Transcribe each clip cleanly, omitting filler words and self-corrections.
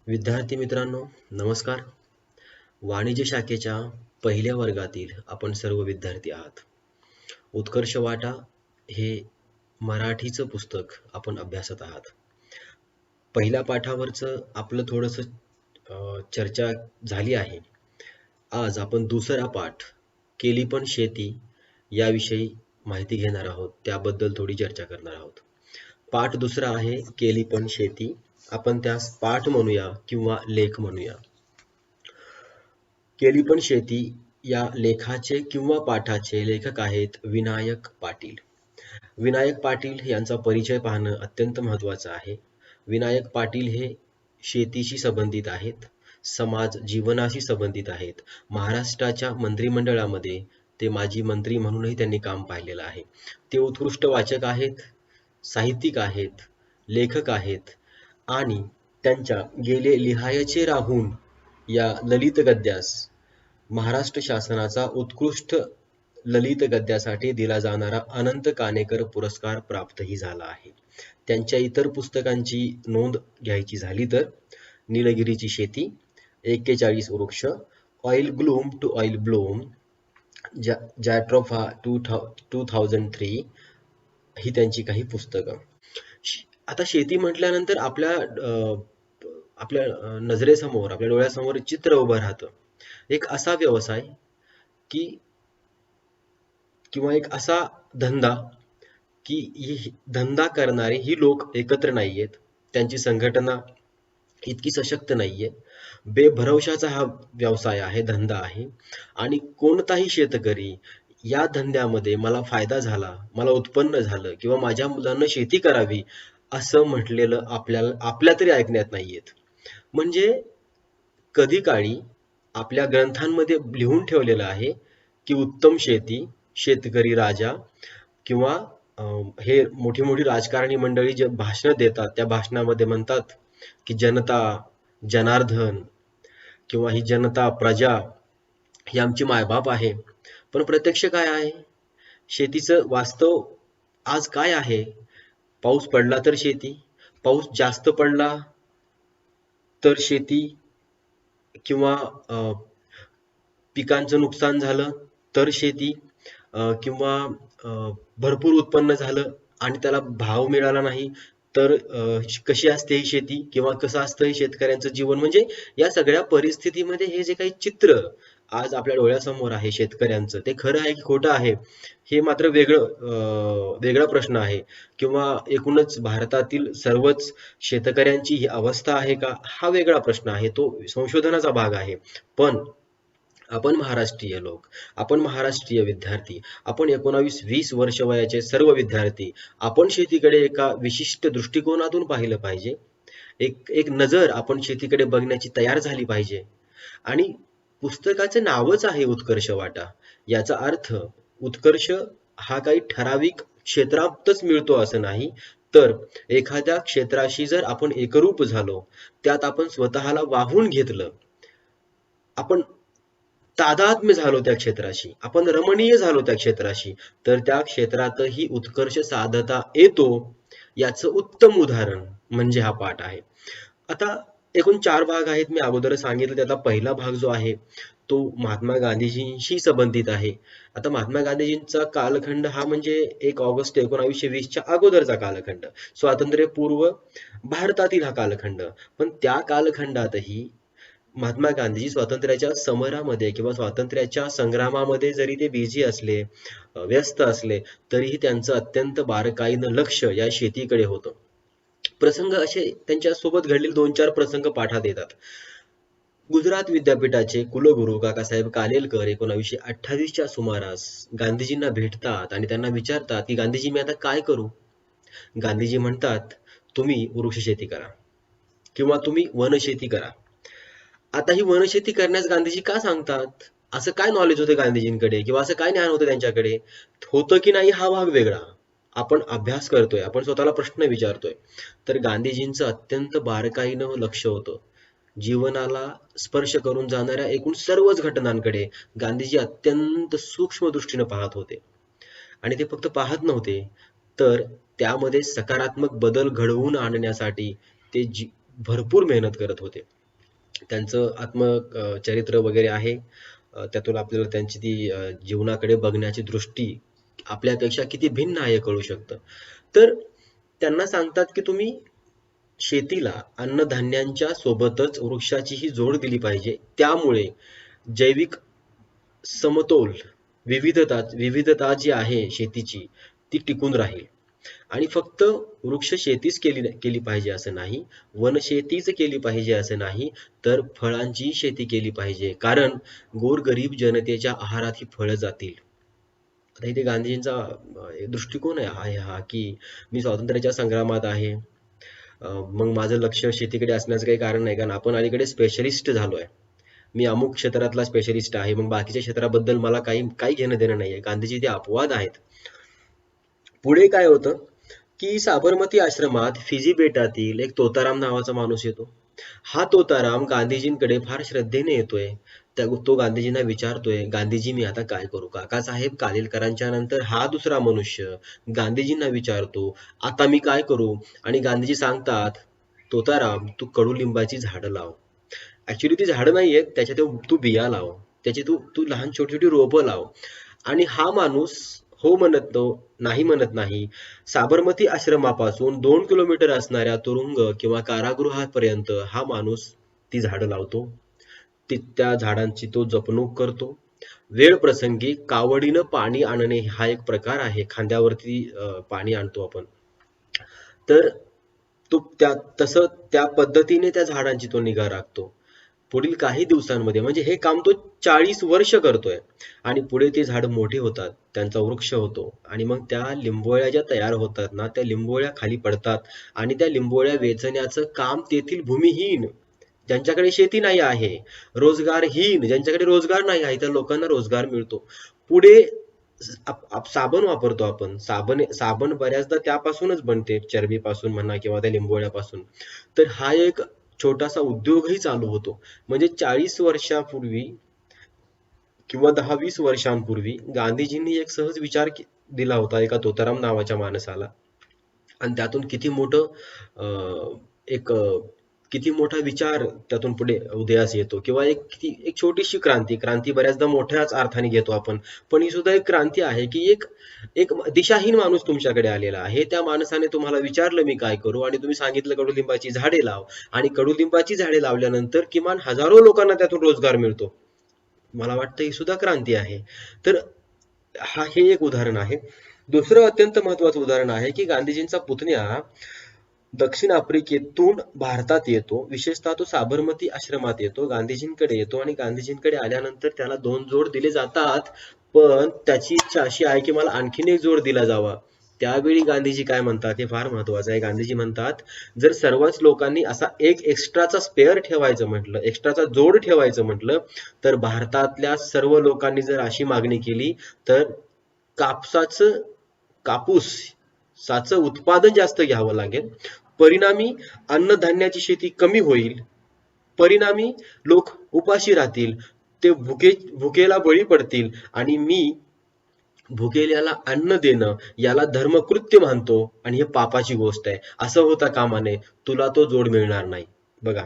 विद्यार्थी मित्रांनो, नमस्कार. वाणिज्य शाखेच्या पहिल्या वर्गातील आपण सर्व विद्यार्थी आहात. उत्कर्ष वाटा हे मराठीचं पुस्तक आपण अभ्यासत आहात. पहिल्या पाठावरचं आपलं थोडंसं चर्चा झाली आहे. आज आपण दुसरा पाठ केली पण शेती याविषयी माहिती घेणार आहोत. त्याबद्दल थोडी चर्चा करणार आहोत. पाठ दुसरा आहे केली पण शेती. आपण त्यास पाठ म्हणूया किंवा लेख म्हणूया. केली पण शेती या लेखाचे किंवा पाठाचे लेखक आहेत विनायक पाटील. विनायक पाटील यांचा परिचय पाहणं अत्यंत महत्त्वाचं आहे. विनायक पाटील हे शेतीशी संबंधित आहेत, समाज जीवनाशी संबंधित आहेत. महाराष्ट्राच्या मंत्रिमंडळामध्ये ते माजी मंत्री म्हणूनही त्यांनी काम पाहिलेलं आहे. ते उत्कृष्ट वाचक आहेत, साहित्यिक आहेत, लेखक आहेत आणि त्यांच्या गेले लिहायचे राहून या ललित गद्यास महाराष्ट्र शासनाचा उत्कृष्ट ललित गद्यासाठी दिला जाणारा अनंत काणेकर पुरस्कार प्राप्तही झाला आहे. त्यांच्या इतर पुस्तकांची नोंद घ्यायची झाली तर निलगिरीची शेती, 41 वृक्ष, oil gloom to oil bloom, jatropha 2003 ही त्यांची काही पुस्तकं. आता शेती म्हटल्यानंतर आपल्या नजरेसमोर, आपल्या डोळ्यासमोर चित्र उभं राहतं. एक असा व्यवसाय किंवा एक असा धंदा की धंदा करणारे ही लोक एकत्र नाहीयेत. त्यांची संघटना इतकी सशक्त नाहीये. बेभरवशाचा हा व्यवसाय आहे, धंदा आहे. आणि कोणताही शेतकरी या धंद्यामध्ये मला फायदा झाला, मला उत्पन्न झालं किंवा माझ्या मुलांना शेती करावी असं म्हटलेलं आपल्या तरी ऐकण्यात नाहीयेत. म्हणजे कधी काळी आपल्या ग्रंथांमध्ये लिहून ठेवलेलं आहे की उत्तम शेती, शेतकरी राजा किंवा हे मोठी मोठी राजकारणी मंडळी जे भाषण देतात त्या भाषणामध्ये म्हणतात की जनता, जनार्दन किंवा ही जनता, प्रजा ही आमची मायबाप आहे. पण प्रत्यक्ष काय आहे? शेतीचं वास्तव आज काय आहे? पाऊस पडला तर शेती, पाऊस जास्त पडला तर शेती किंवा पिकांचं नुकसान झालं तर शेती किंवा भरपूर उत्पन्न झालं आणि त्याला भाव मिळाला नाही तर कशी असते ही शेती किंवा कसं असतं हे शेतकऱ्यांचं जीवन. म्हणजे या सगळ्या परिस्थितीमध्ये हे जे काही चित्र आज आपल्या डोळ्यासमोर आहे शेतकऱ्यांचं, ते खरं आहे की खोटं आहे हे मात्र वेगळा प्रश्न आहे. किंवा एकूणच भारतातील सर्वच शेतकऱ्यांची ही अवस्था आहे का, हा वेगळा प्रश्न आहे. तो संशोधनाचा भाग आहे. पण आपण महाराष्ट्रीय लोक, आपण महाराष्ट्रीय विद्यार्थी, आपण 19-20 वर्ष वयाचे सर्व विद्यार्थी, आपण शेतीकडे एका विशिष्ट दृष्टिकोनातून पाहिलं पाहिजे. एक नजर आपण शेतीकडे बघण्याची तयार झाली पाहिजे. आणि पुस्तकाचे नावच आहे उत्कर्ष वाटा. याचा अर्थ उत्कर्ष हा काही ठराविक क्षेत्रातच मिळतो असं नाही, तर एखाद्या क्षेत्राशी जर आपण एकरूप झालो, त्यात आपण स्वतःला वाहून घेतलं, आपण तादात्म्य झालो त्या क्षेत्राशी, आपण रमणीय झालो त्या क्षेत्राशी, तर त्या क्षेत्रातही उत्कर्ष साधता येतो. याचं उत्तम उदाहरण म्हणजे हा पाठ आहे. आता एकूण 4 भाग आहेत. मी अगोदर सांगितलं त्यातला पहिला भाग जो आहे तो महात्मा गांधीजींशी संबंधित आहे. आता महात्मा गांधीजींचा कालखंड हा म्हणजे 1 ऑगस्ट 1920च्या अगोदरचा कालखंड, स्वातंत्र्यपूर्व भारतातील हा कालखंड. पण त्या कालखंडातही महात्मा गांधीजी स्वातंत्र्याच्या समरामध्ये किंवा स्वातंत्र्याच्या संग्रामामध्ये जरी ते बिझी असले, व्यस्त असले, तरीही त्यांचं अत्यंत बारकाईनं लक्ष या शेतीकडे होतं. प्रसंग असे त्यांच्या सोबत घडलेले 2-4 प्रसंग पाठात येतात. गुजरात विद्यापीठाचे कुलगुरू काकासाहेब कालेलकर 1928च्या सुमारास गांधीजींना भेटतात आणि त्यांना विचारतात की गांधीजी मी आता काय करू? गांधीजी म्हणतात तुम्ही वृक्षशेती करा किंवा तुम्ही वनशेती करा. आता ही वनशेती करण्यास गांधीजी का सांगतात? असं काय नॉलेज होतं गांधीजींकडे किंवा असं काय ज्ञान होतं त्यांच्याकडे? होतं की नाही हा भाग वेगळा. आपण अभ्यास करतोय, आपण स्वतःला प्रश्न विचारतोय. तर गांधीजींचं अत्यंत बारकाईनं लक्ष होतं. जीवनाला स्पर्श करून जाणाऱ्या एकूण सर्वच घटनांकडे गांधीजी अत्यंत सूक्ष्म दृष्टीने पाहत होते. आणि ते फक्त पाहत नव्हते, तर त्यामध्ये सकारात्मक बदल घडवून आणण्यासाठी ते भरपूर मेहनत करत होते. त्यांचं चरित्र वगैरे आहे. त्यातून आपल्याला त्यांची ती जीवनाकडे बघण्याची दृष्टी आपल्यापेक्षा किती भिन्न आहे कळू शकतं. तर त्यांना सांगतात की तुम्ही शेतीला अन्नधान्यांच्या सोबतच वृक्षाचीही जोड दिली पाहिजे. त्यामुळे जैविक समतोल, विविधता जी आहे शेतीची ती टिकून राहील. आणि फक्त वृक्ष शेतीच केली पाहिजे असं नाही, वनशेतीच केली पाहिजे असं नाही, तर फळांची शेती केली पाहिजे. कारण गोरगरीब जनतेच्या आहारात ही फळं जातील. आता इथे गांधीजींचा दृष्टिकोन आहे हा, की मी स्वातंत्र्याच्या संग्रामात आहे. मग माझं लक्ष शेतीकडे असण्याचं काही कारण नाही, कारण आपण अलीकडे स्पेशलिस्ट झालोय. मी अमुक क्षेत्रातला स्पेशलिस्ट आहे, मग बाकीच्या क्षेत्राबद्दल मला काही काही घेणं देणं नाहीये. गांधीजी ते अपवाद आहेत. पुढे काय होतं, की साबरमती आश्रमात फिजी बेटातील एक तोताराम नावाचा माणूस येतो. हा तोताराम गांधीजींकडे फार श्रद्धेने येतोय. तो गांधीजींना विचारतोय, गांधीजी मी आता काय करू? काकासाहेब कालेलकरांच्या नंतर हा दुसरा मनुष्य गांधीजींना विचारतो, आता मी काय करू? आणि गांधीजी सांगतात, तोताराम तू कडुलिंबाची झाडं लाव. ऍक्च्युली ती झाडं नाहीयेत, त्याच्या तू बिया लाव. त्याची तू तू लहान छोटी छोटी रोपं लाव. आणि हा माणूस हो नाही म्हणत नाही. साबरमती आश्रमापासून 2 किलोमीटर असणाऱ्या तुरुंग किंवा कारागृहापर्यंत हा माणूस ती झाडं लावतो. त्या झाडांची तो जपणूक करतो. वेळ प्रसंगी कावडीनं पाणी आणणे हा एक प्रकार आहे. खांद्यावरती पाणी आणतो आपण. तर तो तसं त्या पद्धतीने त्या झाडांची तो निगा राखतो. पुढील काही दिवसांमध्ये म्हणजे हे काम तो 40 वर्ष करतोय. आणि पुढे ते झाड मोठे होतात, त्यांचा वृक्ष होतो. आणि मग त्या लिंबोळ्या ज्या तयार होतात ना, त्या लिंबोळ्या खाली पडतात. आणि त्या लिंबोळ्या वेचण्याचं काम तेथील भूमिहीन, ज्यांच्याकडे शेती नाही आहे, रोजगारहीन, ज्यांच्याकडे रोजगार नाही आहे, त्या लोकांना रोजगार मिळतो. पुढे साबण वापरतो आपण. साबण बऱ्याचदा त्यापासूनच बनते, चरबीपासून म्हणा किंवा त्या लिंबोळ्यापासून. तर हा एक छोटासा उद्योगही चालू होतो. म्हणजे 40 वर्षापूर्वी किंवा 10-20 वर्षांपूर्वी गांधीजींनी एक सहज विचार दिला होता एका तोताराम नावाच्या माणसाला. आणि त्यातून किती मोठा विचार त्यातून पुढे उदयास येतो. किंवा एक छोटीशी क्रांती बऱ्याचदा मोठ्याच अर्थाने घेतो आपण, पण ही सुद्धा एक क्रांती आहे. की एक एक दिशाहीन माणूस तुमच्याकडे आलेला आहे. त्या माणसाने तुम्हाला विचारलं मी काय करू, आणि तुम्ही सांगितलं कडुलिंबाची झाडे लाव. आणि कडुलिंबाची झाडे लावल्यानंतर किमान हजारो लोकांना त्यातून रोजगार मिळतो. मला वाटतं ही सुद्धा क्रांती आहे. तर हे एक उदाहरण आहे. दुसरं अत्यंत महत्वाचं उदाहरण आहे, की गांधीजींचा पुतण्या दक्षिण आफ्रिकेतून भारतात येतो. विशेषतः तो साबरमती आश्रमात येतो, गांधीजींकडे येतो. आणि गांधीजींकडे आल्यानंतर त्याला 2 जोड दिले जातात. पण त्याची इच्छा अशी आहे की मला आणखीन एक जोड दिला जावा. त्यावेळी गांधीजी काय म्हणतात हे फार महत्वाचं आहे. गांधीजी म्हणतात, जर सर्वच लोकांनी असा एक एक्स्ट्राचा स्पेअर ठेवायचं म्हटलं, एक्स्ट्राचा जोड ठेवायचं म्हटलं, तर भारतातल्या सर्व लोकांनी जर अशी मागणी केली, तर कापसाचं कापूसाचं उत्पादन जास्त घ्यावं लागेल. परिणामी अन्नधान्याची शेती कमी होईल. परिणामी लोक उपाशी राहतील. ते भुकेला बळी पडतील. आणि मी भुकेल्याला अन्न देणं याला धर्मकृत्य मानतो, आणि हे पापाची गोष्ट आहे. असं होता कामा नये. तुला तो जोड मिळणार नाही. बघा,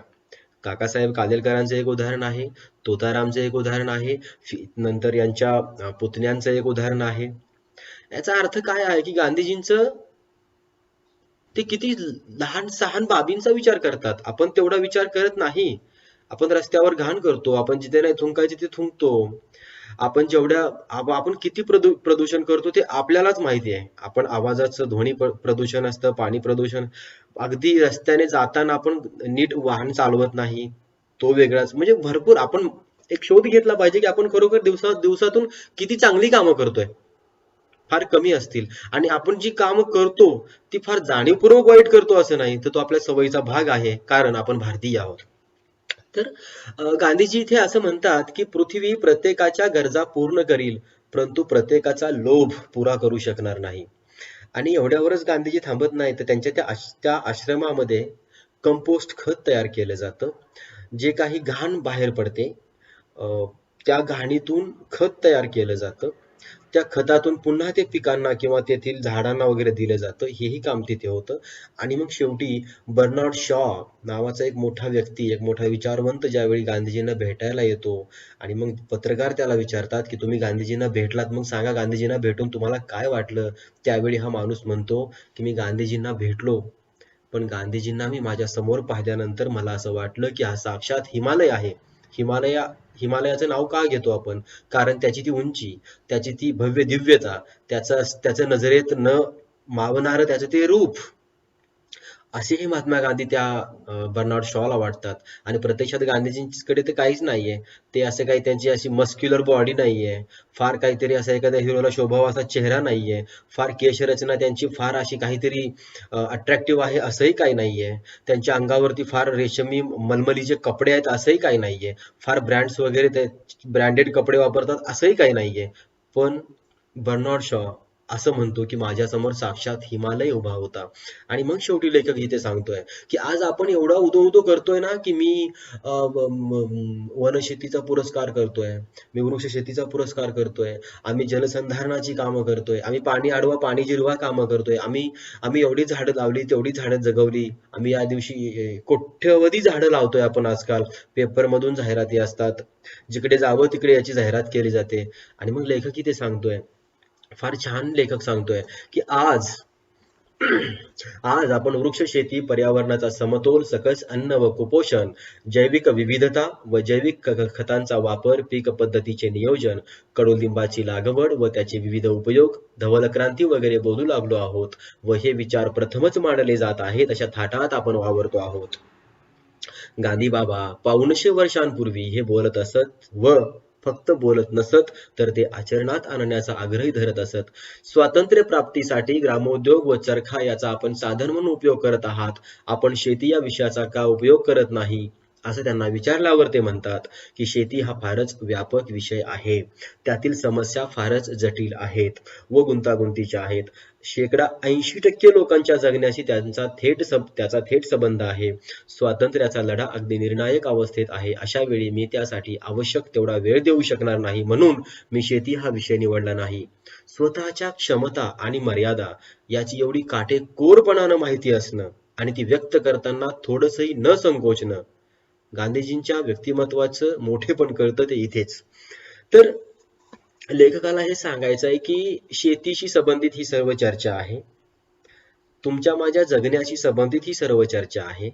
काकासाहेब कालेलकरांचं एक उदाहरण आहे, तोतारामचं एक उदाहरण आहे, नंतर यांच्या पुतण्यांचं एक उदाहरण आहे. याचा अर्थ काय आहे, की गांधीजींचं ते किती लहान सहान बाबींचा विचार करतात. आपण तेवढा विचार करत नाही. आपण रस्त्यावर घाण करतो, आपण जिथे नाही थुंकायचे तिथे थुंकतो. आपण किती प्रदूषण करतो ते आपल्यालाच माहिती आहे. आपण आवाजाचं ध्वनी प्रदूषण असतं, पाणी प्रदूषण, अगदी रस्त्याने जाताना आपण नीट वाहन चालवत नाही, तो वेगळाच. म्हणजे भरपूर आपण एक शोध घेतला पाहिजे, की आपण खरोखर दिवसातून किती चांगली कामं करतोय. फार कमी असतील. आणि आपण जी कामं करतो ती फार जाणीवपूर्वक वाईट करतो असं नाही, तर तो आपल्या सवयीचा भाग आहे, कारण आपण भारतीय आहोत. तर गांधीजी इथे असं म्हणतात, की पृथ्वी प्रत्येकाच्या गरजा पूर्ण करील, परंतु प्रत्येकाचा लोभ पुरा करू शकणार नाही. आणि एवढ्यावरच गांधीजी थांबत नाही, तर त्यांच्या त्या आश्रमामध्ये कंपोस्ट खत तयार केलं जातं. जे काही घाण बाहेर पडते, त्या घाणीतून खत तयार केलं जातं. त्या खतातून पुन्हा ते पिकांना किंवा तेथील झाडांना वगैरे दिलं जातं, हेही काम तिथे होतं. आणि मग शेवटी बर्नार्ड शॉ नावाचा एक मोठा व्यक्ती, एक मोठा विचारवंत ज्यावेळी गांधीजींना भेटायला येतो आणि मग पत्रकार त्याला विचारतात की तुम्ही गांधीजींना भेटलात, मग सांगा गांधीजींना भेटून तुम्हाला काय वाटलं? त्यावेळी हा माणूस म्हणतो की मी गांधीजींना भेटलो, पण गांधीजींना मी माझ्या समोर पाहिल्यानंतर मला असं वाटलं की हा साक्षात हिमालय आहे. हिमालया हिमालयाचं नाव का घेतो आपण? कारण त्याची ती उंची, त्याची ती भव्य दिव्यता, त्याचं नजरेत न मावणारं त्याचं ते रूप, असेही महात्मा गांधी त्या बर्नार्ड शॉला वाटतात. आणि प्रत्यक्षात गांधीजींकडे ते काहीच नाहीये. ते असं काही त्यांची अशी मस्क्युलर बॉडी नाहीये, फार काहीतरी असा एखाद्या हिरोला शोभावा असा चेहरा नाहीये, फार केशरचना त्यांची फार अशी काहीतरी अट्रॅक्टिव्ह आहे असंही काही नाहीये, त्यांच्या अंगावरती फार रेशमी मलमलीचे कपडे आहेत असंही काही नाहीये, फार ब्रँड्स वगैरे ते ब्रँडेड कपडे वापरतात असंही काही नाहीये. पण बर्नार्ड शॉ असं म्हणतो की माझ्यासमोर साक्षात हिमालय उभा होता. आणि मग शेवटी लेखक इथे सांगतोय की आज आपण एवढा उदो करतोय ना की मी वनशेतीचा पुरस्कार करतोय, मी वृक्ष शेतीचा पुरस्कार करतोय, आम्ही जलसंधारणाची कामं करतोय, आम्ही पाणी अडवा पाणी जिरवा कामं करतोय, आम्ही आम्ही एवढी झाडं लावली तेवढी झाडं जगवली, आम्ही या दिवशी कोट्यवधी झाडं लावतोय आपण आजकाल, पेपर मधून जाहिराती असतात, जिकडे जावं तिकडे याची जाहिरात केली जाते. आणि मग लेखक इथे सांगतोय, फार छान लेखक सांगतोय की आज आज आपण वृक्ष शेती, पर्यावरणाचा समतोल, सकस अन्न व कुपोषण, जैविक विविधता व जैविक खतांचा वापर, पीक पद्धतीचे नियोजन, कडुलिंबाची लागवड व त्याचे विविध उपयोग, धवल क्रांती वगैरे बोलू लागलो आहोत व हे विचार प्रथमच मांडले जात आहेत अशा थाटात आपण वावरतो आहोत. गांधी बाबा 500 वर्षांपूर्वी हे बोलत असत व फक्त बोलत नसत तर ते आचरणात आणण्याचा आग्रही धरत असत. स्वातंत्र्य प्राप्तीसाठी ग्रामोद्योग व चरखा याचा आपण साधन म्हणून उपयोग करत आहात, आपण शेती या विषयाचा का उपयोग करत नाही, असं त्यांना विचारल्यावर ते म्हणतात की शेती हा फारच व्यापक विषय आहे, त्यातील समस्या फारच जटिल आहेत व गुंतागुंतीच्या आहेत. शेकडा 80% लोकांच्या जगण्याशी त्याचा थेट संबंध आहे. स्वातंत्र्याचा लढा अगदी निर्णायक अवस्थेत आहे. अशा वेळी मी त्यासाठी आवश्यक तेवढा वेळ देऊ शकणार नाही, म्हणून मी शेती हा विषय निवडला नाही. स्वतःच्या क्षमता आणि मर्यादा याची एवढी काटेकोरपणानं माहिती असणं आणि ती व्यक्त करताना थोडंसंही न संकोचणं, गांधीजींच्या व्यक्तिमत्वाचं मोठेपण कळतं ते इथेच. तर लेखकाला हे सांगायचं आहे की शेतीशी संबंधित ही सर्व चर्चा आहे, तुमच्या माझ्या जगण्याशी संबंधित ही सर्व चर्चा आहे.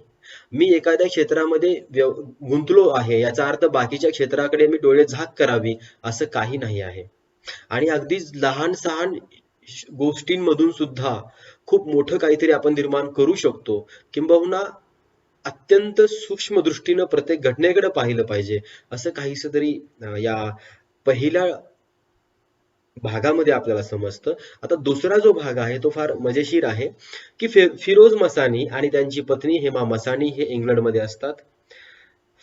मी एखाद्या क्षेत्रामध्ये गुंतलो आहे याचा अर्थ बाकीच्या क्षेत्राकडे मी डोळे झाक करावी असं काही नाही आहे. आणि अगदी लहान सहान गोष्टींमधून सुद्धा खूप मोठं काहीतरी आपण निर्माण करू शकतो, किंबहुना अत्यंत सूक्ष्म दृष्टीनं प्रत्येक घटनेकडे पाहिलं पाहिजे, असं काहीसं तरी या पहिल्या भागामध्ये आपल्याला समजतं. आता दुसरा जो भाग आहे तो फार मजेशीर आहे की फिरोज मसानी आणि त्यांची पत्नी हेमा मसानी हे इंग्लंडमध्ये असतात.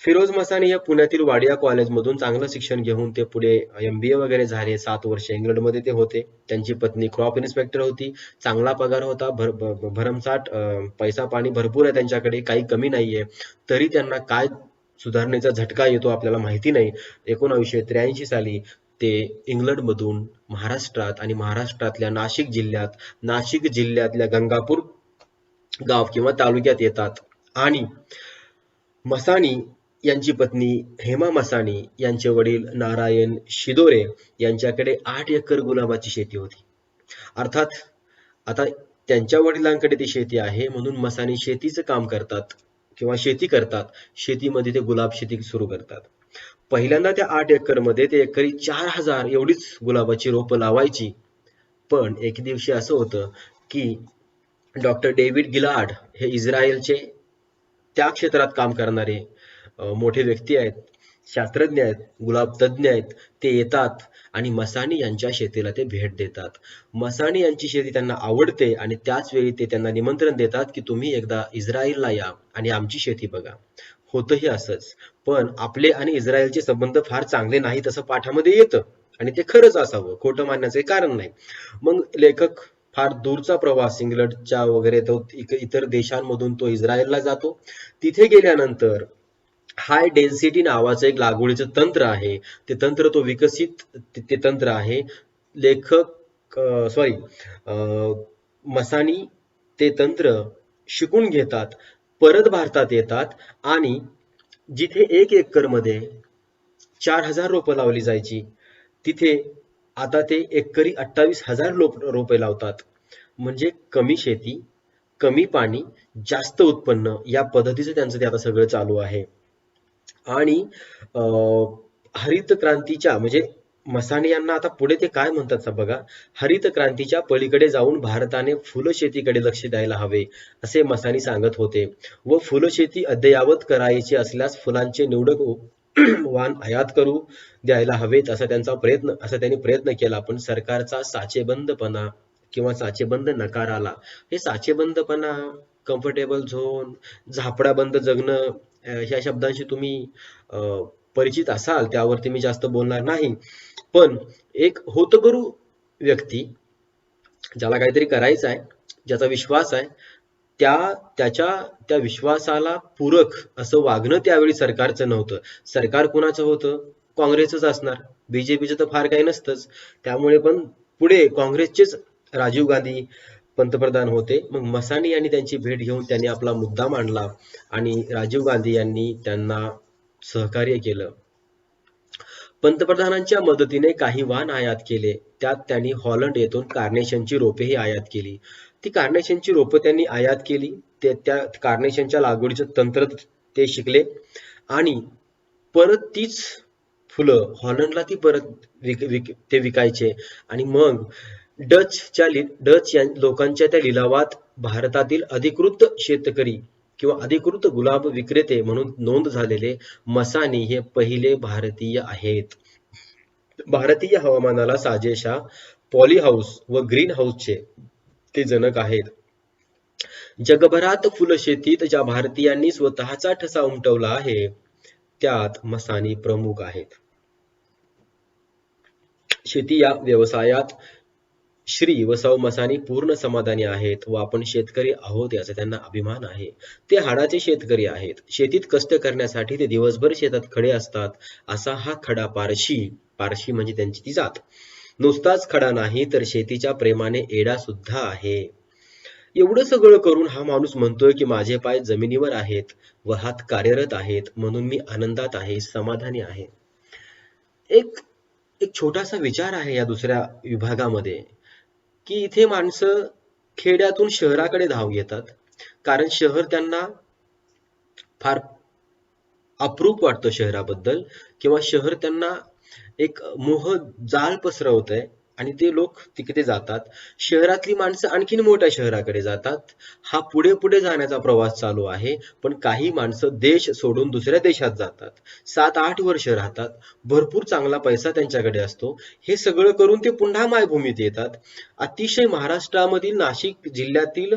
फिरोज मसानी या पुण्यातील वाडिया कॉलेजमधून चांगलं शिक्षण घेऊन ते पुढे MBA वगैरे झाले. 7 वर्ष इंग्लंडमध्ये ते होते. त्यांची पत्नी क्रॉप इन्स्पेक्टर होती. चांगला पगार होता, भरमसाठ पैसा पाणी भरपूर आहे त्यांच्याकडे, काही कमी नाहीये. तरी त्यांना काय सुधारणेचा झटका येतो आपल्याला माहिती नाही. 1983 साली ते इंग्लंडमधून महाराष्ट्रात आणि महाराष्ट्रातल्या नाशिक जिल्ह्यातल्या गंगापूर गाव किंवा तालुक्यात येतात. आणि मसानी यांची पत्नी हेमा मसानी यांचे वडील नारायण शिदोरे यांच्याकडे 8 एकर गुलाबाची शेती होती. अर्थात आता त्यांच्या वडिलांकडे ती शेती आहे म्हणून मसानी शेतीचं काम करतात किंवा शेती करतात. शेतीमध्ये ते गुलाब शेती सुरू करतात. पहिल्यांदा त्या 8 एकर मध्ये ते एकरी 4000 एवढीच गुलाबाची रोपं लावायची. पण एक दिवशी असं होतं की डॉक्टर डेव्हिड गिलार्ड हे इस्रायलचे त्या क्षेत्रात काम करणारे मोठे व्यक्ती आहेत, शास्त्रज्ञ आहेत, गुलाब तज्ञ आहेत. ते येतात आणि मसानी यांच्या शेतीला ते भेट देतात. मसानी यांची शेती त्यांना आवडते आणि त्याच वेळी ते त्यांना निमंत्रण देतात की तुम्ही एकदा इस्रायलला या आणि आमची शेती बघा. होतंही असंच, पण आपले आणि इस्रायलचे संबंध फार चांगले नाहीत असं पाठामध्ये येतं आणि ते खरंच असावं, खोटं मानण्याचं कारण नाही. मग लेखक फार दूरचा प्रवास इंग्लंडच्या वगैरे तो इतर देशांमधून तो इस्रायलला जातो. तिथे गेल्यानंतर हाय डेन्सिटी नावाचं एक लागवडीचं तंत्र आहे, ते तंत्र तो विकसित ते तंत्र आहे. लेखक सॉरी मसानी ते तंत्र शिकून घेतात, परत भारतात येतात आणि जिथे 1 एकर मध्ये 4,000 रोपं लावली जायची, तिथे आता ते एकरी 28,000 रोपे लावतात. म्हणजे कमी शेती, कमी पाणी, जास्त उत्पन्न या पद्धतीचं त्यांचं ते आता सगळं चालू आहे. आणि हरित क्रांतीच्या म्हणजे मसानी यांना आता पुढे ते काय म्हणतात बघा, हरित क्रांतीच्या पलीकडे जाऊन भारताने फुलशेतीकडे लक्ष द्यायला हवे असे मसानी सांगत होते व फुलशेती अद्ययावत करायची असल्यास फुलांचे निवडक वाण आयात करू द्यायला हवेत असा त्यांनी प्रयत्न केला. पण सरकारचा साचेबंदपणा किंवा साचेबंद नकार आला. हे साचेबंदपणा, कम्फर्टेबल झोन, झापडाबंद जगणं ह्या शब्दांशी तुम्ही परिचित असाल, त्यावरती मी जास्त बोलणार नाही. पण एक होतकरू व्यक्ती ज्याला काहीतरी करायचं आहे, ज्याचा विश्वास आहे, त्या विश्वासाला पूरक असं वागणं त्यावेळी सरकारचं नव्हतं. सरकार कुणाचं होतं? काँग्रेसच असणार. बीजेपीचं तर फार काही नसतंच. त्यामुळे पण पुढे काँग्रेसचेच राजीव गांधी पंतप्रधान होते. मग मसानी यांनी त्यांची भेट घेऊन त्यांनी आपला मुद्दा मांडला आणि राजीव गांधी यांनी त्यांना सहकार्य केलं. पंतप्रधानांच्या मदतीने काही वाण आयात केले. त्यात त्यांनी हॉलंड येथून कार्नेशनची रोपेही आयात केली. ती कार्नेशनची रोपं त्यांनी आयात केली. त्या कार्नेशनच्या लागवडीचं तंत्र ते शिकले आणि परत तीच फुलं हॉलंडला ती परत ते विकायचे आणि मग डच लोकांच्या त्या लिलावात भारतातील अधिकृत शेतकरी किंवा अधिकृत गुलाब विक्रेते म्हणून नोंद झालेले मसानी हे पहिले भारतीय आहेत. भारतीय हवामानाला साजेशा पॉली हाऊस व ग्रीन हाऊसचे ते जनक आहेत. जगभरात फुलशेतीत ज्या भारतीयांनी स्वतःचा ठसा उमटवला आहे, त्यात मसानी प्रमुख आहेत. शेती या व्यवसायात श्री व सौ मसानी पूर्ण समाधानी आहेत व आपण शेतकरी आहोत याचा त्यांना अभिमान आहे. ते हाडाचे शेतकरी आहेत. शेतीत कष्ट करण्यासाठी ते दिवसभर शेतात खडे असतात. असा हा खडा पारशी म्हणजे त्यांची ती जात. नुसताच खडा नाही तर शेतीच्या प्रेमाने एडा सुद्धा आहे. एवढं सगळं करून हा माणूस म्हणतोय की माझे पाय जमिनीवर आहेत व हात कार्यरत आहेत म्हणून मी आनंदात आहे, समाधानी आहे. एक एक छोटासा विचार आहे या दुसऱ्या विभागामध्ये की इथे माणसं खेड्यातून शहराकडे धाव घेतात कारण शहर त्यांना फार अप्रूप वाटतं शहराबद्दल किंवा शहर त्यांना एक मोह जाल पसरवतंय आणि ते लोक तिकडे जातात. शहरातली माणसं आणखीन मोठ्या शहराकडे जातात. हा पुढे पुढे जाण्याचा प्रवास चालू आहे. पण काही माणसं देश सोडून दुसऱ्या देशात जातात. 7-8 वर्ष राहतात. भरपूर चांगला पैसा त्यांच्याकडे असतो. हे सगळं करून ते पुन्हा मायभूमीत येतात. अतिशय महाराष्ट्रामधील नाशिक जिल्ह्यातील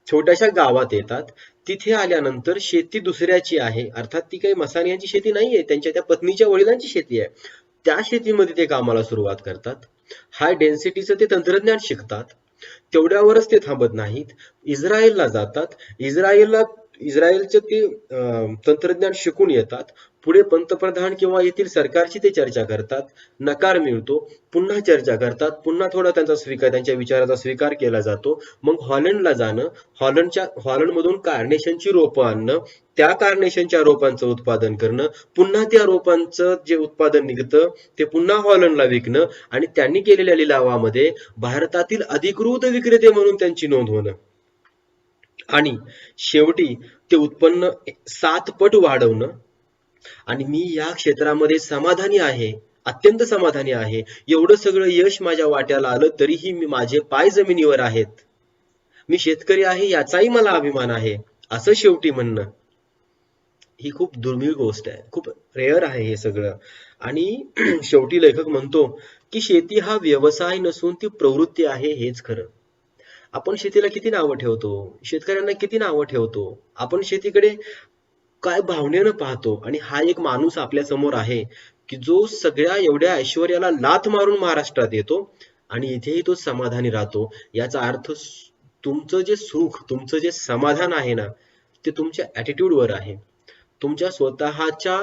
छोट्याशा गावात येतात. तिथे आल्यानंतर शेती दुसऱ्याची आहे. अर्थात ती काही मसानी यांची शेती नाहीये. त्यांच्या त्या पत्नीच्या वडिलांची शेती आहे. त्या शेतीमध्ये ते कामाला सुरुवात करतात. हाय डेन्सिटीचं ते तंत्रज्ञान शिकतात. तेवढ्यावरच ते थांबत नाहीत. इस्रायलला जातात. इस्रायलचं ते तंत्रज्ञान शिकून येतात. पुढे पंतप्रधान किंवा येथील सरकारशी ते चर्चा करतात. नकार मिळतो. पुन्हा चर्चा करतात. पुन्हा थोडा त्यांच्या विचाराचा स्वीकार केला जातो. मग हॉलंडला जाणं, हॉलंडमधून कार्नेशनची रोपं आणणं, त्या कार्नेशनच्या रोपांचं उत्पादन करणं, पुन्हा त्या रोपांचं जे उत्पादन निघतं ते पुन्हा हॉलंडला विकणं आणि त्यांनी केलेल्या लिलावामध्ये भारतातील अधिकृत विक्रेते म्हणून त्यांची नोंद होणं आणि शेवटी ते उत्पन्न 7 पट वाढवणं आणि मी या क्षेत्रामध्ये समाधानी आहे, अत्यंत समाधानी आहे. एवढं सगळं यश माझ्या वाट्याला आलं तरीही माझे पाय जमिनीवर आहेत. मी शेतकरी आहे याचाही मला अभिमान आहे. असं शेवटी म्हणणं ही खूप दुर्मिळ गोष्ट आहे. खूप रेअर आहे हे सगळं. आणि शेवटी लेखक म्हणतो की शेती हा व्यवसाय नसून ती प्रवृत्ती आहे हेच खरं. आपण शेतीला किती नावं ठेवतो, शेतकऱ्यांना किती नावं ठेवतो. आपण शेतीकडे काय भावनेनं पाहतो आणि हा एक माणूस आपल्या समोर आहे की जो सगळ्या एवढ्या ऐश्वर्याला लाथ मारून महाराष्ट्रात येतो आणि इथेही तो समाधानी राहतो. याचा अर्थ तुमचं जे सुख, तुमचं जे समाधान आहे ना, ते तुमच्या ॲटिट्यूडवर आहे. तुमच्या स्वतःच्या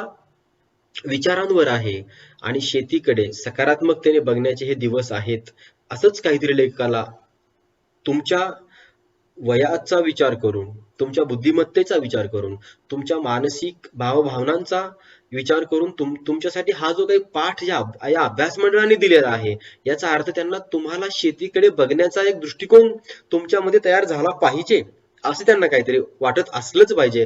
विचारांवर आहे आणि शेतीकडे सकारात्मकतेने बघण्याचे हे दिवस आहेत. असंच काहीतरी लेखकाला तुमच्या वयाचा विचार करून, तुमच्या बुद्धिमत्तेचा विचार करून, तुमच्या मानसिक भावभावनांचा विचार करून तुमच्यासाठी हा जो काही पाठ या अभ्यास मंडळाने दिलेला आहे, याचा अर्थ त्यांना तुम्हाला शेतीकडे बघण्याचा एक दृष्टिकोन तुमच्यामध्ये तयार झाला पाहिजे, असं त्यांना काहीतरी वाटत असलंच पाहिजे.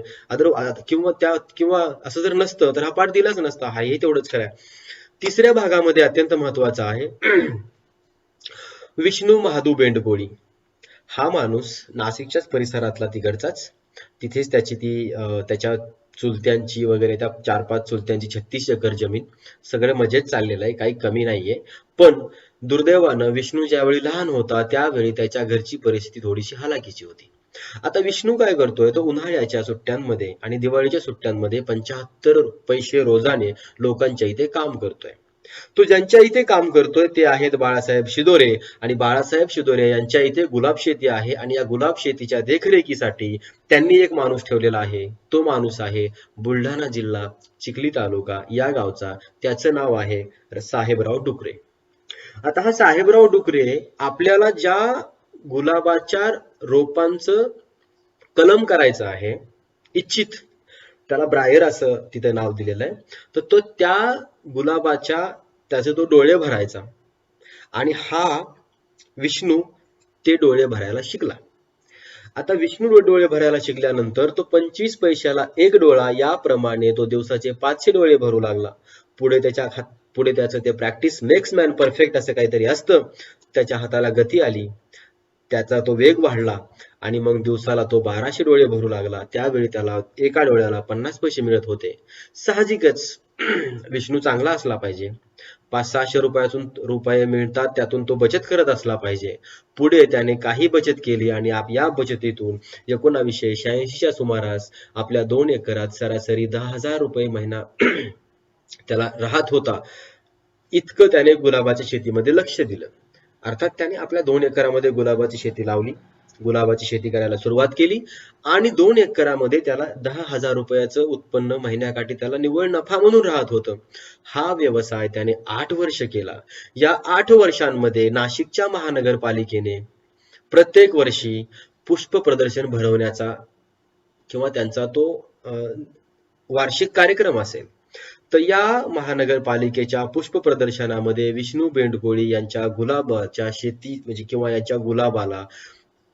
किंवा असं जर नसतं तर हा पाठ दिलाच नसता. हा हे तेवढंच खरं आहे. तिसऱ्या भागामध्ये अत्यंत महत्वाचा आहे विष्णू महादू बेंडकोळी. हा माणूस नाशिकच्याच परिसरातला तिकडचाच. तिथेच त्याच्या चुलत्यांची वगैरे त्या 4-5 चुलत्यांची 36 एकर जमीन. सगळं मजेत चाललेलं आहे, काही कमी नाहीये. पण दुर्दैवानं विष्णू ज्यावेळी लहान होता त्यावेळी त्याच्या घरची परिस्थिती थोडीशी हलाखीची होती. आता विष्णू काय करतोय, तो उन्हाळ्याच्या सुट्ट्यांमध्ये आणि दिवाळीच्या सुट्ट्यांमध्ये 75 पैसे रोजाने लोकांच्या इथे काम करतोय. तो ज्यांच्या इथे काम करतोय ते आहेत बाळासाहेब शिदोरे, आणि बाळासाहेब शिदोरे यांच्या इथे गुलाब शेती आहे आणि या गुलाब शेतीच्या देखरेखीसाठी त्यांनी एक माणूस ठेवलेला आहे. तो माणूस आहे बुलढाणा जिल्हा चिखली तालुका या गावचा. त्याचं नाव आहे साहेबराव डुकरे. आता हा साहेबराव डुकरे आपल्याला ज्या गुलाबाच्या रोपांचं कलम करायचं आहे इच्छित, त्याला ब्रायर असं तिथे नाव दिलेलं आहे, तर तो त्या गुलाबाच्या त्याचे तो डोळे भरायचा आणि हा विष्णू ते डोळे भरायला शिकला. आता विष्णू डोळे भरायला शिकल्यानंतर तो 25 पैशाला एक डोळा याप्रमाणे तो दिवसाचे 500 डोळे भरू लागला. पुढे त्याचं ते प्रॅक्टिस मेक्स मॅन परफेक्ट असं काहीतरी असतं. त्याच्या हाताला गती आली, त्याचा तो वेग वाढला आणि मग दिवसाला तो 1200 डोळे भरू लागला. त्यावेळी त्याला एका डोळ्याला 50 पैसे मिळत होते. साहजिकच विष्णू चांगला असला पाहिजे. 500-600 रुपये मिळतात, त्यातून तो बचत करत असला पाहिजे. पुढे त्याने काही बचत केली आणि या बचतीतून 1986च्या सुमारास आपल्या 2 एकरात सरासरी 10,000 रुपये महिना त्याला राहत होता. इतकं त्याने गुलाबाच्या शेतीमध्ये लक्ष दिलं. अर्थात त्याने आपल्या 2 एकरामध्ये गुलाबाची शेती लावली, गुलाबाची शेती करायला सुरुवात केली आणि 2 एकरामध्ये त्याला 10,000 रुपयाचं उत्पन्न महिन्याकाठी त्याला निव्वळ नफा म्हणून राहत होतं. हा व्यवसाय त्याने 8 वर्ष केला. या 8 वर्षांमध्ये नाशिकच्या महानगरपालिकेने प्रत्येक वर्षी पुष्प प्रदर्शन भरवण्याचा किंवा त्यांचा तो वार्षिक कार्यक्रम असेल, तर या महानगरपालिकेच्या पुष्प प्रदर्शनामध्ये विष्णू बेंडकोळी यांच्या गुलाबाच्या शेती म्हणजे किंवा यांच्या गुलाबाला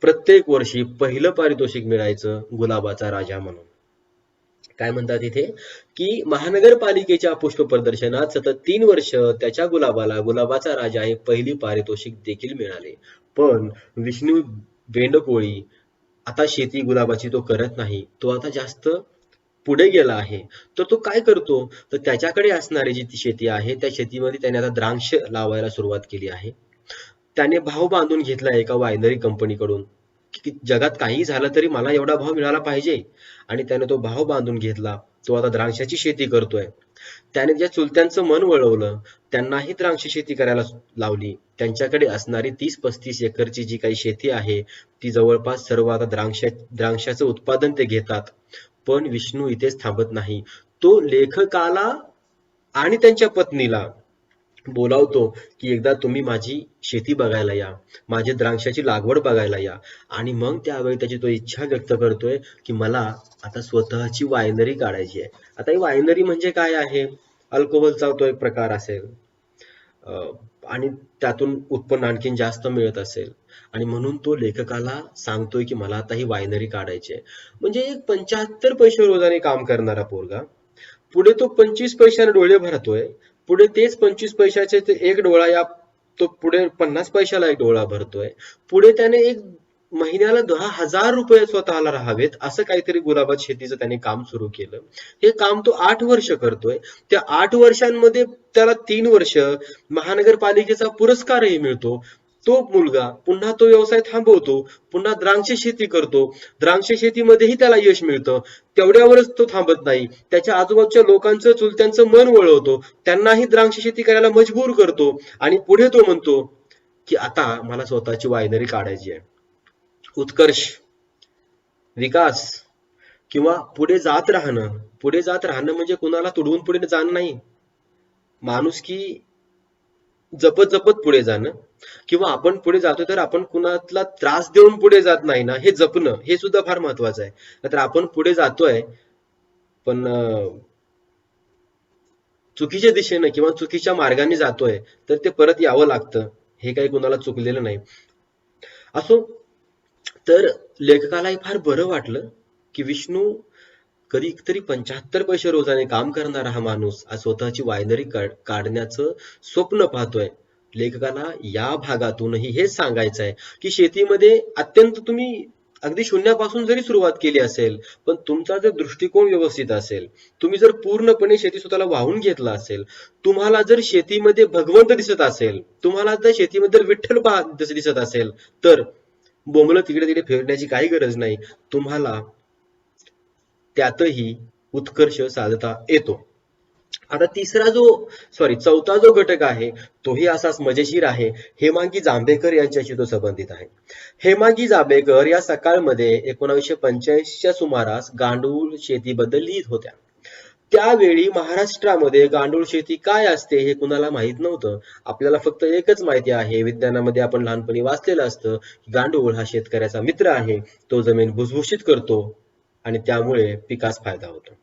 प्रत्येक वर्षी पहिलं पारितोषिक मिळायचं गुलाबाचा राजा म्हणून. काय म्हणतात इथे की महानगरपालिकेच्या पुष्प प्रदर्शनात सतत 3 वर्ष त्याच्या गुलाबाला गुलाबाचा राजा हे पहिली पारितोषिक देखील मिळाले. पण विष्णू बेंडकोळी आता शेती गुलाबाची तो करत नाही, तो आता जास्त पुढे गेला आहे. तर तो काय करतो, तर त्याच्याकडे असणारी जी शेती आहे त्या शेतीमध्ये त्याने आता द्राक्ष लावायला सुरुवात केली आहे. त्याने भाव बांधून घेतला एका वायनरी कंपनीकडून की जगात काही झालं तरी मला एवढा भाव मिळाला पाहिजे, आणि त्याने तो भाव बांधून घेतला. तो आता द्राक्षाची शेती करतोय. त्याने ज्या चुलत्यांचं मन वळवलं, त्यांनाही द्राक्ष शेती करायला लावली. त्यांच्याकडे असणारी 30-35 एकरची जी काही शेती आहे ती जवळपास सर्व आता द्राक्षाचं उत्पादन ते घेतात. पण विष्णू इथेच थांबत नाही. तो लेखकाला आणि त्यांच्या पत्नीला बोलावतो की एकदा तुम्ही माझी शेती बघायला या, माझी द्राक्षाची लागवड बघायला या. आणि मग त्यावेळी त्याची तो इच्छा व्यक्त करतोय की मला आता स्वतःची वायनरी काढायची आहे. आता ही वायनरी म्हणजे काय आहे, अल्कोहोलचा तो एक प्रकार असेल आणि त्यातून उत्पन्न आणखीन जास्त मिळत असेल, आणि म्हणून तो लेखकाला सांगतोय की मला आता ही वायनरी काढायची आहे. म्हणजे एक 75 पैसे रोजाने काम करणारा पोरगा पुढे तो 25 पैशाने डोळे भरतोय. पुढे तेच 25 पैशाचे ते एक डोळा तो पुढे 50 पैशाला एक डोळा भरतोय. पुढे त्याने एक महिन्याला 10,000 रुपये स्वतःला राहावेत असं काहीतरी गुलाबात शेतीचं त्याने काम सुरू केलं. हे काम तो 8 वर्ष करतोय. त्या 8 वर्षांमध्ये त्याला 3 वर्ष महानगरपालिकेचा पुरस्कारही मिळतो. तो मुलगा पुन्हा तो व्यवसाय थांबवतो, पुन्हा द्राक्ष शेती करतो. द्राक्ष शेतीमध्येही त्याला यश मिळतं. तेवढ्यावरच तो थांबत नाही, त्याच्या आजूबाजूच्या लोकांचं चुलत्यांचं मन वळवतो, त्यांनाही द्राक्ष शेती करायला मजबूर करतो. आणि पुढे तो म्हणतो की आता मला स्वतःची वायनरी काढायची आहे. उत्कर्ष, विकास, किंवा पुढे जात राहणं म्हणजे कुणाला तुडवून पुढे जाणं नाही. माणुसकी जपत जपत पुढे जाणं, किंवा आपण पुढे जातो तर आपण कुणाला त्रास देऊन पुढे जात नाही ना, हे जपणं हे सुद्धा फार महत्वाचं आहे. नाहीतर आपण पुढे जातोय पण चुकीच्या दिशेने किंवा चुकीच्या मार्गाने जातोय तर ते परत यावं लागतं, हे काही कुणाला चुकलेलं नाही. असो, तर लेखकालाही फार बरं वाटलं की विष्णू कधीतरी 75 पैसे रोजाने काम करणारा हा माणूस आज स्वतःची वायनरी काढण्याचं स्वप्न पाहतोय. लेखकाला या भागातूनही हेच सांगायचं आहे की शेतीमध्ये अत्यंत तुम्ही अगदी शून्यापासून जरी सुरुवात केली असेल, पण तुमचा जर दृष्टिकोन व्यवस्थित असेल, तुम्ही जर पूर्णपणे शेती स्वतःला वाहून घेतला असेल, तुम्हाला जर शेतीमध्ये भगवंत दिसत असेल, तुम्हाला जर शेतीमध्ये विठ्ठल दिसत असेल, तर बोंबलं तिकडे तिकडे फिरण्याची काही गरज नाही. तुम्हाला त्यातही उत्कर्ष साधता येतो. आता चौथा जो घटक आहे तोही असाच मजेशीर आहे. हेमांगी जांभेकर यांच्याशी तो संबंधित आहे. हेमांगी जांभेकर या सकाळमध्ये 1985च्या सुमारास गांडूळ शेतीबद्दल लिहित होत्या. त्यावेळी महाराष्ट्रामध्ये गांडूळ शेती काय असते हे कुणाला माहित नव्हतं. आपल्याला फक्त एकच माहिती आहे, विज्ञानामध्ये आपण लहानपणी वाचलेलं असतं, गांडूळ हा शेतकऱ्याचा मित्र आहे, तो जमीन भुसभुशीत करतो आणि त्यामुळे पिकास फायदा होतो.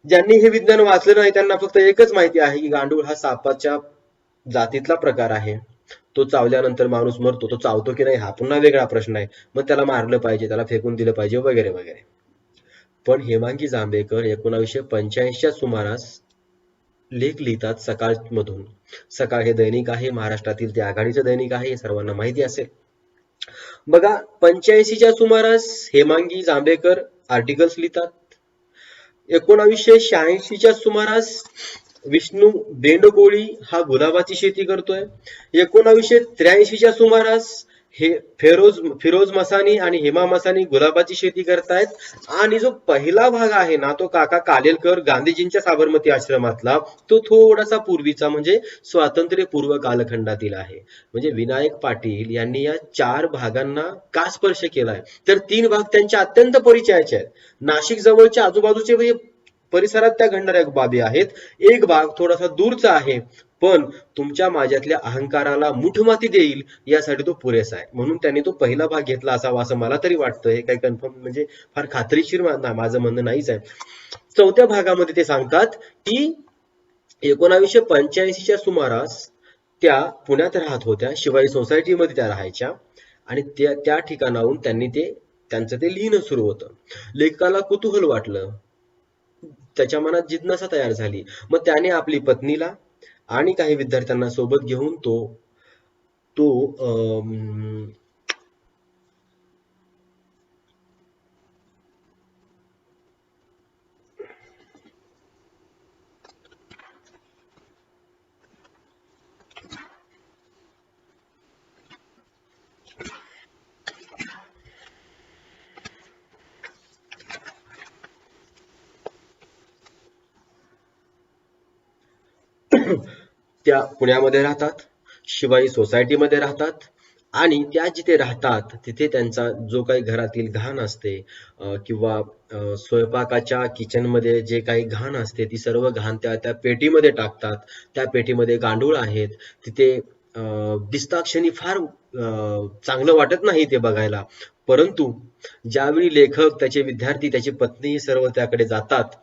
ज्यांनी हे विज्ञान वाचलं नाही त्यांना फक्त एकच माहिती आहे की गांडूळ हा सापाच्या जातीतला प्रकार आहे, तो चावल्यानंतर माणूस मरतो. तो चावतो की नाही हा पुन्हा वेगळा प्रश्न आहे, मग त्याला मारलं पाहिजे, त्याला फेकून दिलं पाहिजे वगैरे वगैरे. पण हेमांगी जांभेकर 1985च्या सुमारास लेख लिहितात सकाळ मधून. सकाळ हे दैनिक आहे, महाराष्ट्रातील ते आघाडीचं दैनिक आहे, हे सर्वांना माहिती असेल. बघा, 85च्या सुमारास हेमांगी जांभेकर आर्टिकल्स लिहितात. 1986च्या सुमारास विष्णू बेंडकोळी हा गुलाबाची शेती करतोय. 1983च्या सुमारास हे फिरोज मसानी आणि हेमा मसानी गुलाबाची शेती करतायत. आणि जो पहिला भाग आहे ना, तो काका कालेलकर गांधीजींच्या साबरमती आश्रमातला, तो थोडासा पूर्वीचा म्हणजे स्वातंत्र्यपूर्व कालखंडातील आहे. म्हणजे विनायक पाटील यांनी या 4 भागांना का स्पर्श केलाय, तर 3 भाग त्यांच्या अत्यंत परिचयाचे आहेत. नाशिक जवळच्या आजूबाजूचे परिसरात त्या घडणाऱ्या बाबी आहेत. एक भाग थोडासा दूरचा आहे, पण तुमच्या माझ्यातल्या अहंकाराला मुठमाती देईल यासाठी तो पुरेसा आहे. म्हणून त्यांनी तो पहिला भाग घेतला असावा असं मला तरी वाटतं. हे काही कन्फर्म म्हणजे फार खात्रीशीर माझं म्हणणं नाहीच आहे. 4थ्या भागामध्ये ते सांगतात की 1985च्या सुमारास त्या पुण्यात राहत होत्या, शिवाई सोसायटीमध्ये त्या राहायच्या, आणि त्या ठिकाणाहून त्यांचं ते लिहिणं सुरू होतं. लेखकाला कुतूहल वाटलं, त्याच्या मनात जिज्ञासा तयार झाली. मग त्याने आपली पत्नीला आणि काही विद्यार्थ्यांना सोबत घेऊन तो त्या पुण्यामध्ये राहतात, शिवाई सोसायटीमध्ये राहतात, आणि त्या जिथे राहतात तिथे त्यांचा जो काही घरातील घाण असते किंवा स्वयंपाकाच्या किचनमध्ये जे काही घाण असते, ती सर्व घाण त्या पेटीमध्ये टाकतात. त्या पेटीमध्ये गांडूळ आहेत. तिथे दिसताक्षणी फार चांगलं वाटत नाही ते बघायला, परंतु ज्यावेळी लेखक, त्याचे विद्यार्थी, त्याची पत्नी सर्व त्याकडे जातात,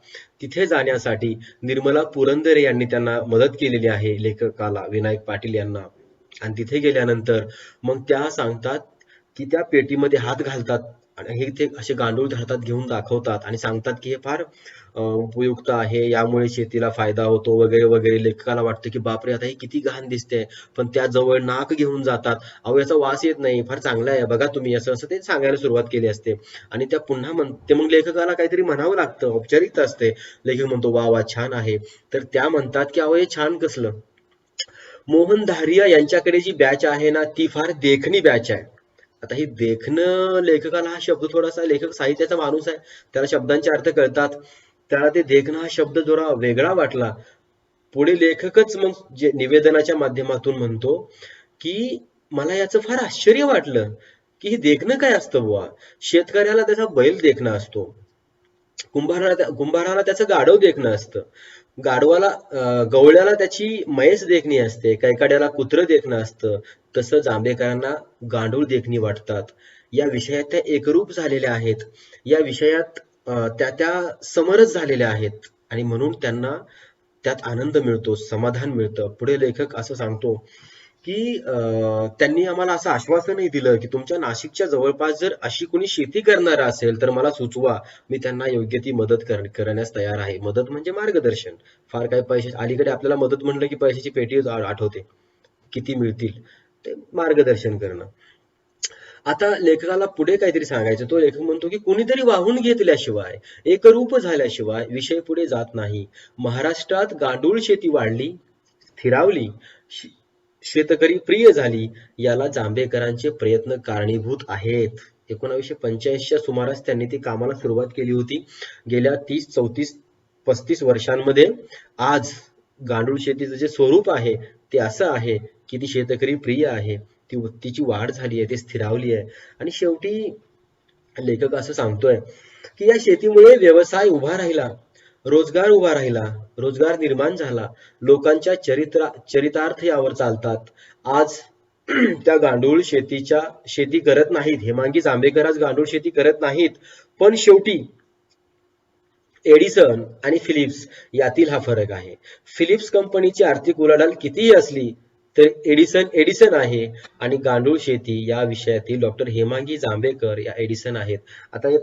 तिथे जाण्यासाठी निर्मला पुरंदरे यांनी त्यांना मदत केलेली आहे, लेखकाला, विनायक पाटील यांना. आणि तिथे गेल्यानंतर मग त्या सांगतात की त्या पेटीमध्ये हात घालतात आणि हे ते असे गांडूळ हातात घेऊन दाखवतात आणि सांगतात की हे फार उपयुक्त आहे, यामुळे शेतीला फायदा होतो वगैरे वगैरे. लेखकाला वाटतं की बापरे, आता हे किती घाण दिसते, पण त्या जवळ नाक घेऊन जातात. अहो, याचा वास येत नाही, फार चांगला आहे बघा तुम्ही, असं असं ते सांगायला सुरुवात केली असते. आणि त्या पुन्हा म्हणते, मग लेखकाला काहीतरी म्हणावं लागतं, औपचारिकता असते. लेखक म्हणतो वा वा छान आहे. तर त्या म्हणतात की अहो हे छान कसलं, मोहन धारिया यांच्याकडे जी बॅच आहे ना, ती फार देखणी बॅच आहे. आता ही देखणं, लेखकाला हा शब्द थोडासा, लेखक साहित्याचा माणूस आहे, त्याला शब्दांचे अर्थ कळतात. त्याला ते देखणं हा शब्द थोडा वेगळा वाटला. पुढे लेखकच मग जे निवेदनाच्या माध्यमातून म्हणतो की मला याचं फार आश्चर्य वाटलं की हे देखणं काय असतं बुवा. शेतकऱ्याला त्याचा बैल देखणं असतो, कुंभाराला त्याचं गाढव देखणं असतं. गवळ्याला त्याची म्हैस देखणी असते, कैकाड्याला कुत्रं देखणं असतं. तसं जांभेकरांना गांडूळ देखणी वाटतात. या विषयात त्या एकरूप झालेल्या आहेत. या विषयात त्या समरस झालेल्या आहेत आणि म्हणून त्यांना त्यात आनंद मिळतो, समाधान मिळतं. पुढे लेखक असं सांगतो की त्यांनी आम्हाला असं आश्वासनही दिलं की तुमच्या नाशिकच्या जवळपास जर अशी कोणी शेती करणारा असेल तर मला सुचवा, मी त्यांना योग्य ती मदत करण्यास तयार आहे. मदत म्हणजे मार्गदर्शन. फार काही पैसे अलीकडे आपल्याला मदत म्हणलं की पैशाची पेटी आठवते, किती मिळतील, ते मार्गदर्शन करणं. आता लेखकाला पुढे काहीतरी सांगायचं. तो लेखक म्हणतो की कुणीतरी वाहून घेतल्याशिवाय, एकरूप झाल्याशिवाय विषय पुढे जात नाही. महाराष्ट्रात गांडूळ शेती वाढली, स्थिरावली, शेतकरी प्रिय झाली, याला जांभेकरांचे प्रयत्न कारणीभूत आहेत. 1985च्या सुमारास त्यांनी ती कामाला सुरुवात केली होती. गेल्या 30, 34, 35 वर्षांमध्ये आज गांडूळ शेतीचं जे स्वरूप आहे ते असं आहे की ती शेतकरी प्रिय आहे, तिची वाढ झाली आहे, ती स्थिरावली आहे. आणि शेवटी लेखक असं सांगतोय की या शेतीमुळे व्यवसाय उभा राहिला, रोजगार उभा राहिला, रोजगार निर्माण झाला, लोकांच्या चरितार्थ यावर चालतात. आज त्या गांडूळ शेती करत नाहीत, हेमांगी जांभेकर आज गांडूळ शेती करत नाहीत, पण शेवटी एडिसन आणि फिलिप्स यातील हा फरक आहे. फिलिप्स कंपनीची आर्थिक उलाढाल कितीही असली तर एडिसन आहे आणि गांडूळ शेती या विषयातील डॉक्टर हेमांगी जांभेकर या एडिसन आहेत. आता हे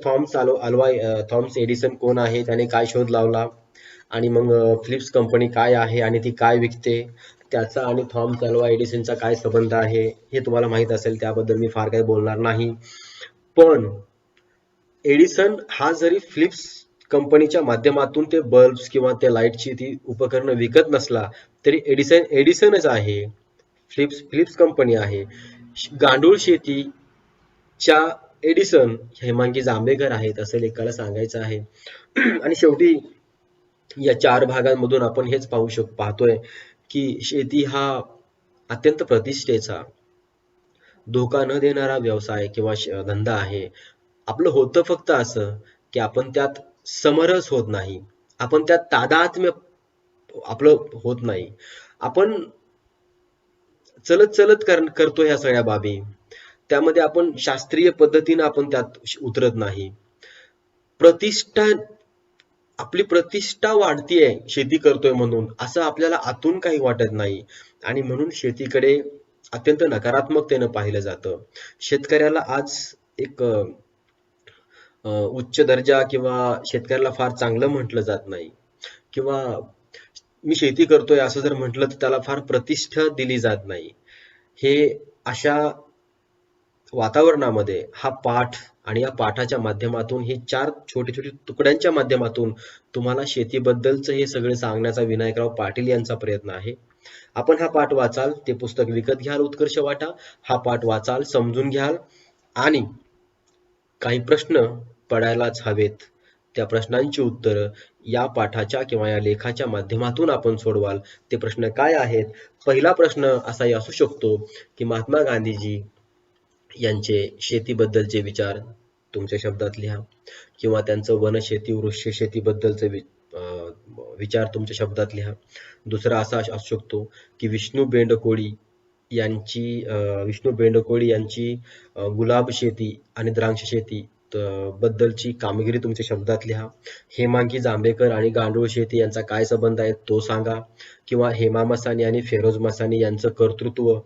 थॉमस एडिसन कोण आहे, त्याने काय शोध लावला, आणि मग फिलिप्स कंपनी काय आहे आणि ती काय विकते, त्याचा आणि थॉमस अल्वा एडिसनचा काय संबंध आहे हे तुम्हाला माहित असेल, त्याबद्दल मी फार काही बोलणार नाही. पण एडिसन हा जरी फिलिप्स कंपनीच्या माध्यमातून ते बल्ब्स किंवा ते लाईटची ती उपकरणं विकत नसला तरी एडिसनच आहे, फिलिप्स कंपनी आहे. गांडूळ शेतीच्या एडिसन हेमांगी जांभेकर आहेत असं लेखाला सांगायचं आहे. आणि शेवटी या 4 भागांमधून आपण हेच पाहतोय की शेती हा अत्यंत प्रतिष्ठेचा, धोका न देणारा व्यवसाय किंवा धंदा आहे. आपलं होतं फक्त असं की आपण त्यात समरस होत नाही, आपण त्यात तादात्म्य आपलं होत नाही, आपण चलत करतो ह्या सगळ्या बाबी, त्यामध्ये आपण शास्त्रीय पद्धतीने आपण त्यात उतरत नाही. आपली प्रतिष्ठा वाढतीये शेती करतोय म्हणून, असं आपल्याला आतून काही वाटत नाही आणि म्हणून शेतीकडे अत्यंत नकारात्मकतेनं पाहिलं जातं. शेतकऱ्याला आज एक उच्च दर्जा किंवा शेतकऱ्याला फार चांगलं म्हटलं जात नाही, किंवा मी शेती करतोय असं जर म्हटलं तर त्याला फार प्रतिष्ठा दिली जात नाही. हे अशा वातावरणामध्ये हा पाठ आणि या पाठाच्या माध्यमातून, हे 4 छोटे छोटे तुकड्यांच्या माध्यमातून तुम्हाला शेतीबद्दलचं हे सगळं सांगण्याचा विनायकराव पाटील यांचा प्रयत्न आहे. आपण हा पाठ वाचाल, ते पुस्तक विकत घ्याल उत्कर्ष वाटा, हा पाठ वाचाल, समजून घ्याल आणि काही प्रश्न पडायलाच हवेत. त्या प्रश्नांची उत्तरं या पाठाच्या किंवा या लेखाच्या माध्यमातून आपण सोडवाल. ते प्रश्न काय आहेत? पहिला प्रश्न असाही असू शकतो की महात्मा गांधीजी यांचे शेतीबद्दलचे विचार तुमच्या शब्दात लिहा, किंवा त्यांचं वनशेती वृक्ष शेतीबद्दलचे विचार तुमच्या शब्दात लिहा. दुसरा असा असू शकतो की विष्णू बेंडकोळी यांची गुलाब शेती आणि द्राक्ष शेती बद्दलची कामगिरी तुमच्या शब्दात लिहा. हेमांगी जांभेकर आणि गांडूळ शेती यांचा काय संबंध आहे तो सांगा, किंवा हेमा मसानी आणि फेरोज मसानी यांचं कर्तृत्व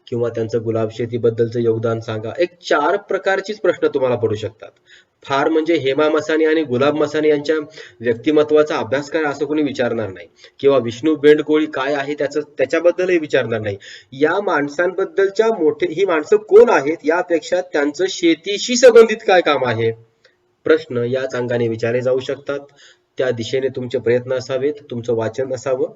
किंवा त्यांचं गुलाब शेतीबद्दलचं योगदान सांगा. एक 4 प्रकारचीच प्रश्न तुम्हाला पडू शकतात. फार म्हणजे हेमा मसानी आणि गुलाब मसानी यांच्या व्यक्तिमत्वाचा अभ्यास करा असं कोणी विचारणार नाही, किंवा विष्णू बेंडकोळी काय आहे त्याच्याबद्दलही विचारणार नाही. या माणसांबद्दलच्या ही माणसं कोण आहेत यापेक्षा त्यांचं शेतीशी संबंधित काय काम आहे, प्रश्न याच अंगाने विचारले जाऊ शकतात. त्या दिशेने तुमचे प्रयत्न असावेत, तुमचं वाचन असावं.